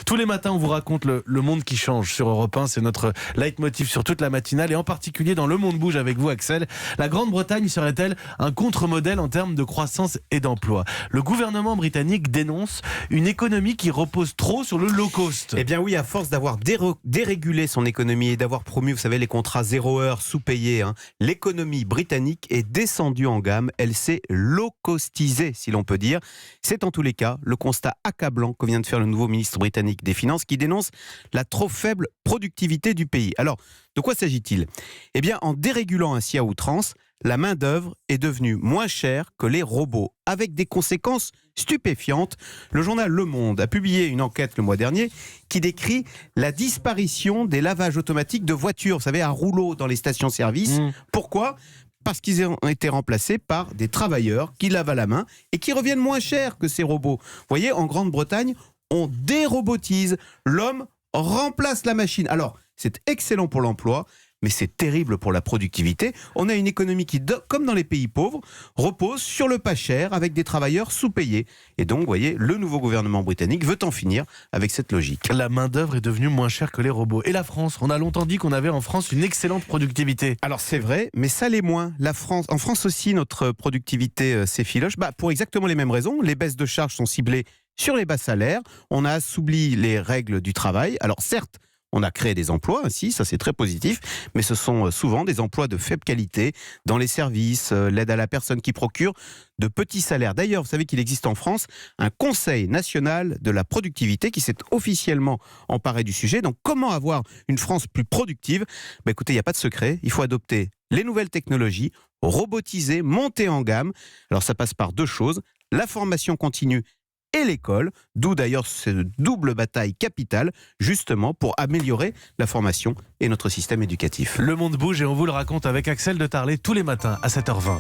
Tous les matins, on vous raconte le monde qui change sur Europe 1. C'est notre leitmotiv sur toute la matinale et en particulier dans Le Monde bouge avec vous, Axel. La Grande-Bretagne serait-elle un contre-modèle en termes de croissance et d'emploi ? Le gouvernement britannique dénonce une économie qui repose trop sur le low cost. Eh bien oui, à force d'avoir dérégulé son économie et d'avoir promu, vous savez, les contrats 0 heure sous-payés, l'économie britannique est descendue en gamme. Elle s'est low-costisée, si l'on peut dire. C'est en tous les cas le constat accablant que vient de faire le nouveau ministre britannique des Finances qui dénonce la trop faible productivité du pays. Alors, de quoi s'agit-il ? Eh bien, en dérégulant ainsi à outrance, la main-d'œuvre est devenue moins chère que les robots, avec des conséquences stupéfiantes. Le journal Le Monde a publié une enquête le mois dernier qui décrit la disparition des lavages automatiques de voitures, vous savez, à rouleau dans les stations-service. Pourquoi ? Parce qu'ils ont été remplacés par des travailleurs qui lavent à la main et qui reviennent moins cher que ces robots. Vous voyez, en Grande-Bretagne, on dérobotise, l'homme remplace la machine. Alors, c'est excellent pour l'emploi, mais c'est terrible pour la productivité. On a une économie qui, comme dans les pays pauvres, repose sur le pas cher avec des travailleurs sous-payés. Et donc, vous voyez, le nouveau gouvernement britannique veut en finir avec cette logique. La main-d'œuvre est devenue moins chère que les robots. Et la France ? On a longtemps dit qu'on avait en France une excellente productivité. Alors c'est vrai, mais ça l'est moins. En France aussi, notre productivité s'effiloche. Pour exactement les mêmes raisons. Les baisses de charges sont ciblées sur les bas salaires. On a assoupli les règles du travail. Alors certes, on a créé des emplois ainsi, ça c'est très positif, mais ce sont souvent des emplois de faible qualité dans les services, l'aide à la personne qui procure de petits salaires. D'ailleurs, vous savez qu'il existe en France un Conseil national de la productivité qui s'est officiellement emparé du sujet. Donc comment avoir une France plus productive ? Écoutez, il n'y a pas de secret, il faut adopter les nouvelles technologies, robotiser, monter en gamme. Alors ça passe par deux choses, la formation continue et l'école, d'où d'ailleurs cette double bataille capitale, justement pour améliorer la formation et notre système éducatif. Le monde bouge et on vous le raconte avec Axel de Tarlet tous les matins à 7h20.